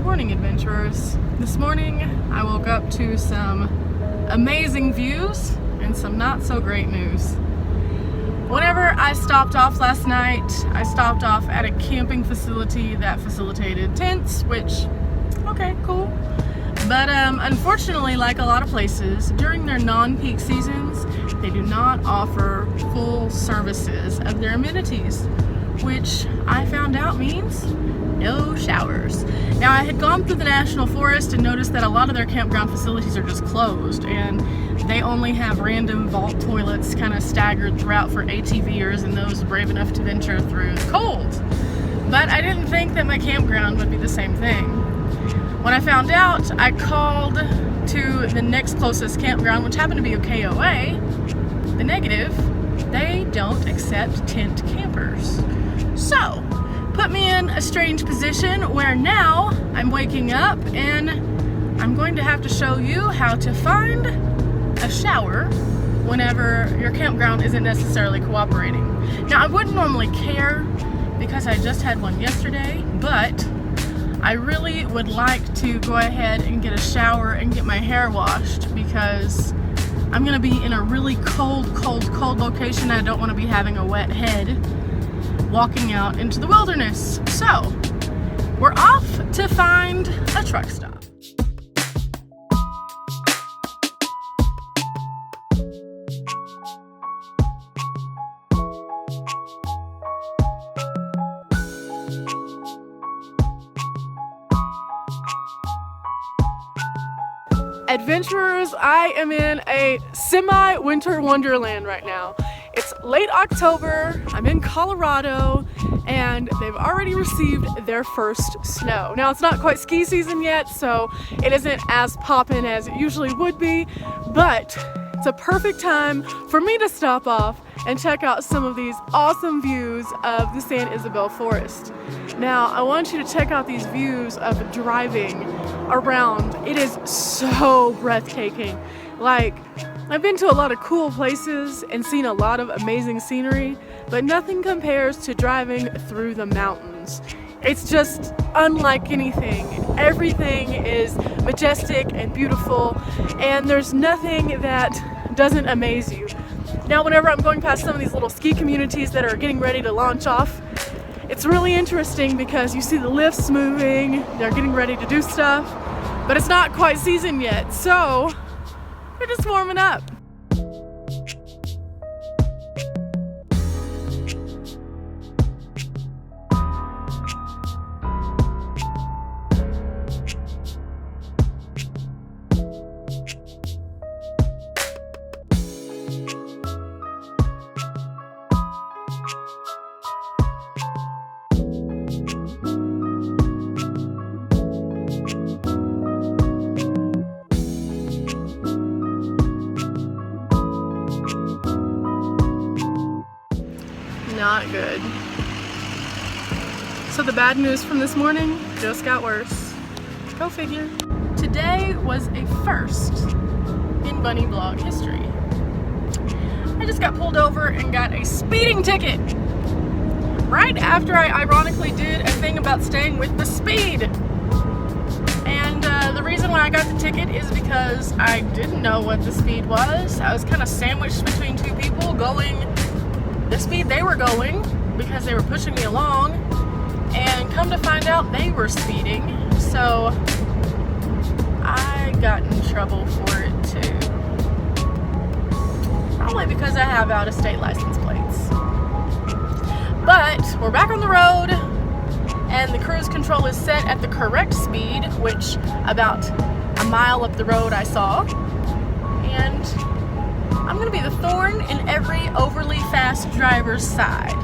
morning, adventurers. This morning I woke up to some amazing views and some not so great news. Whenever I stopped off last night, I stopped off at a camping facility that facilitated tents, which, okay, cool. But unfortunately, like a lot of places, during their non-peak seasons, they do not offer full services of their amenities, which I found out means no showers. Now, I had gone through the National Forest and noticed that a lot of their campground facilities are just closed, and they only have random vault toilets kind of staggered throughout for ATVers and those brave enough to venture through the cold. But I didn't think that my campground would be the same thing. When I found out, I called to the next closest campground, which happened to be a KOA. The negative, they don't accept tent campers. So, put me in a strange position where now I'm waking up and I'm going to have to show you how to find a shower whenever your campground isn't necessarily cooperating. Now, I wouldn't normally care because I just had one yesterday, but I really would like to go ahead and get a shower and get my hair washed because I'm gonna be in a really cold location. I don't want to be having a wet head walking out into the wilderness. So, we're off to find a truck stop. Adventurers, I am in a semi-winter wonderland right now. It's late October, I'm in Colorado, and they've already received their first snow. Now, it's not quite ski season yet, so it isn't as poppin' as it usually would be, but it's a perfect time for me to stop off and check out some of these awesome views of the San Isabel Forest. Now, I want you to check out these views of driving around. It is so breathtaking. Like, I've been to a lot of cool places and seen a lot of amazing scenery, but nothing compares to driving through the mountains. It's just unlike anything. Everything is majestic and beautiful, and there's nothing that doesn't amaze you. Now, whenever I'm going past some of these little ski communities that are getting ready to launch off, it's really interesting because you see the lifts moving, they're getting ready to do stuff, but it's not quite season yet, so we're just warming up. Not good. So the bad news from this morning just got worse. Go figure. Today was a first in Bunny blog history. I just got pulled over and got a speeding ticket right after I ironically did a thing about staying with the speed. And the reason why I got the ticket is because I didn't know what the speed was. I was kind of sandwiched between two people going the speed they were going because they were pushing me along, and come to find out they were speeding, so I got in trouble for it too. Probably because I have out-of-state license plates. But we're back on the road, and the cruise control is set at the correct speed, which about a mile up the road I saw, and I'm going to be the thorn in every overly fast driver's side.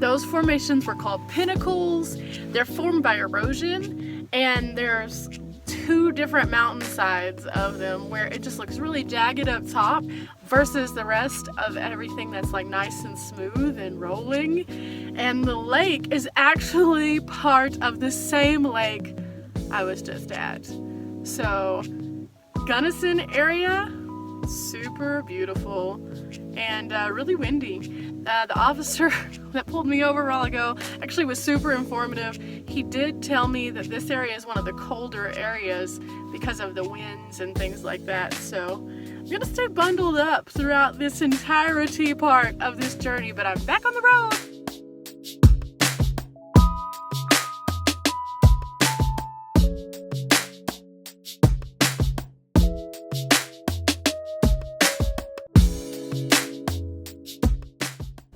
those formations were called pinnacles. They're formed by erosion, and there's two different mountainsides of them where it just looks really jagged up top versus the rest of everything that's like nice and smooth and rolling. And the lake is actually part of the same lake I was just at. So Gunnison area, super beautiful and really windy. The officer that pulled me over a while ago actually was super informative. He did tell me that this area is one of the colder areas because of the winds and things like that. So I'm gonna stay bundled up throughout this entirety part of this journey, but I'm back on the road.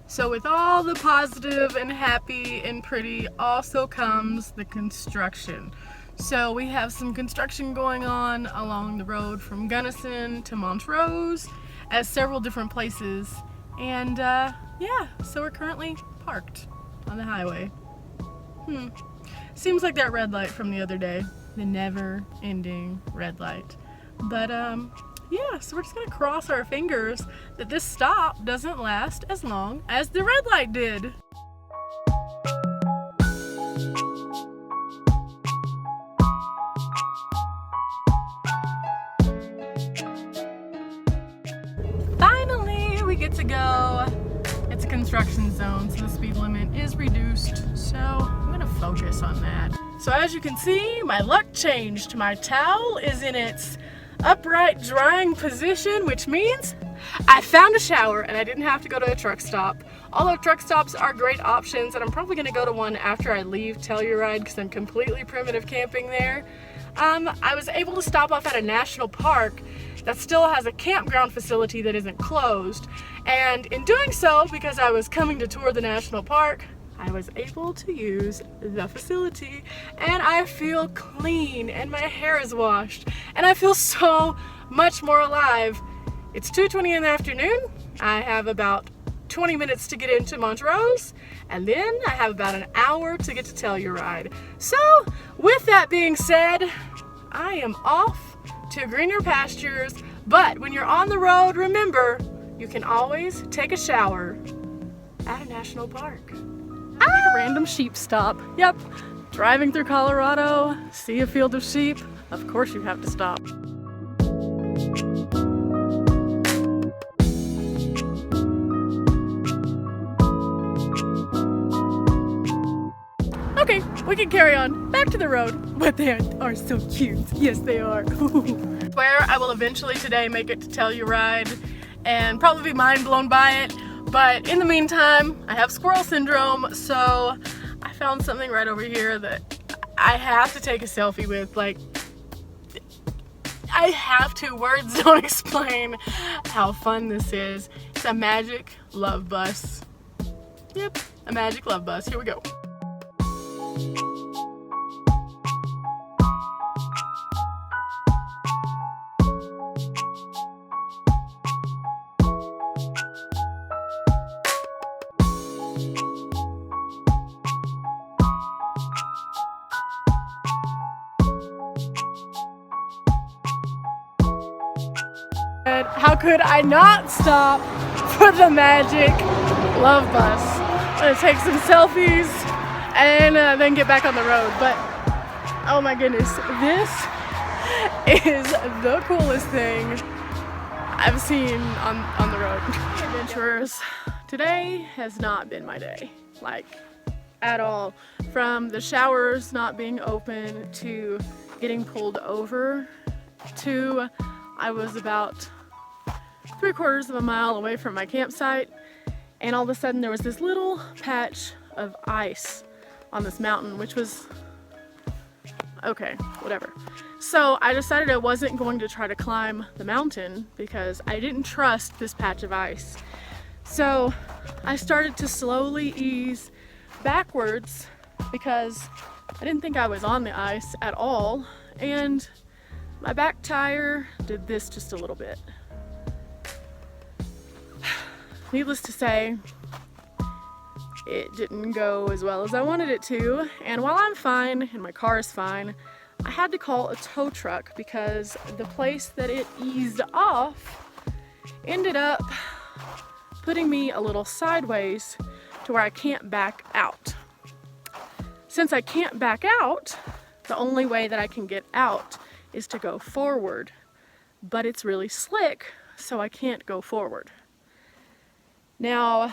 So with all the positive and happy and pretty also comes the construction. So we have some construction going on along the road from Gunnison to Montrose at several different places. And yeah, so we're currently parked on the highway. Seems like that red light from the other day, the never-ending red light. But yeah, so we're just gonna cross our fingers that this stop doesn't last as long as the red light did. Finally, we get to go. It's a construction zone, so the speed limit is reduced. So I'm gonna focus on that. So as you can see, my luck changed. My towel is in its upright drying position, which means I found a shower and I didn't have to go to a truck stop. Although truck stops are great options, and I'm probably gonna go to one after I leave Telluride because I'm completely primitive camping there. I was able to stop off at a national park that still has a campground facility that isn't closed. And in doing so, because I was coming to tour the national park, I was able to use the facility, and I feel clean and my hair is washed and I feel so much more alive. It's 2:20 in the afternoon. I have about 20 minutes to get into Montrose, and then I have about an hour to get to Telluride. So with that being said, I am off to greener pastures, but when you're on the road, remember, you can always take a shower at a national park. Like a random sheep stop. Yep, driving through Colorado, see a field of sheep, of course you have to stop. Okay, we can carry on back to the road, but they are so cute. Yes, they are. I swear I will eventually today make it to Telluride and probably be mind blown by it. But in the meantime, I have squirrel syndrome, so I found something right over here that I have to take a selfie with. Like, I have to. Words don't explain how fun this is. It's a magic love bus. Yep, a magic love bus. Here we go. How could I not stop for the magic love bus? I'm gonna take some selfies and then get back on the road. But oh my goodness, this is the coolest thing I've seen on the road. Adventurers, today has not been my day, like at all. From the showers not being open to getting pulled over to I was about 3/4 of a mile away from my campsite, and all of a sudden there was this little patch of ice on this mountain, which was okay, whatever. So I decided I wasn't going to try to climb the mountain because I didn't trust this patch of ice. So I started to slowly ease backwards because I didn't think I was on the ice at all, and my back tire did this just a little bit. Needless to say, it didn't go as well as I wanted it to. And while I'm fine and my car is fine, I had to call a tow truck because the place that it eased off ended up putting me a little sideways to where I can't back out. Since I can't back out, the only way that I can get out is to go forward, but it's really slick, so I can't go forward. Now,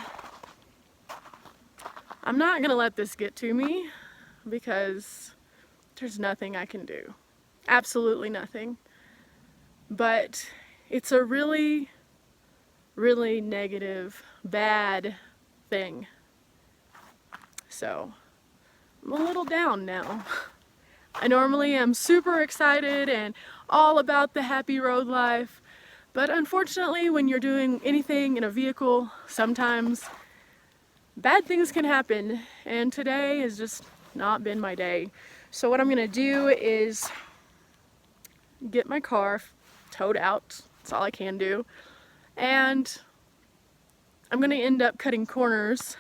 I'm not gonna let this get to me because there's nothing I can do. Absolutely nothing. But it's a really, really negative, bad thing. So, I'm a little down now. I normally am super excited and all about the happy road life, but unfortunately when you're doing anything in a vehicle, sometimes bad things can happen, and today has just not been my day. So what I'm gonna do is get my car towed out. That's all I can do. And I'm gonna end up cutting corners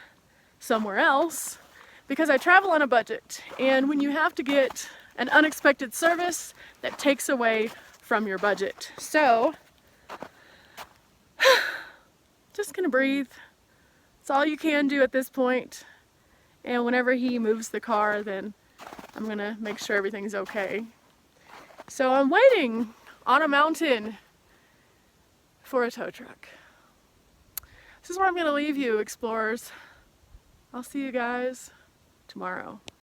somewhere else because I travel on a budget. And when you have to get an unexpected service, that takes away from your budget. So, just gonna breathe. It's all you can do at this point. And whenever he moves the car, then I'm gonna make sure everything's okay. So I'm waiting on a mountain for a tow truck. This is where I'm gonna leave you, explorers. I'll see you guys tomorrow.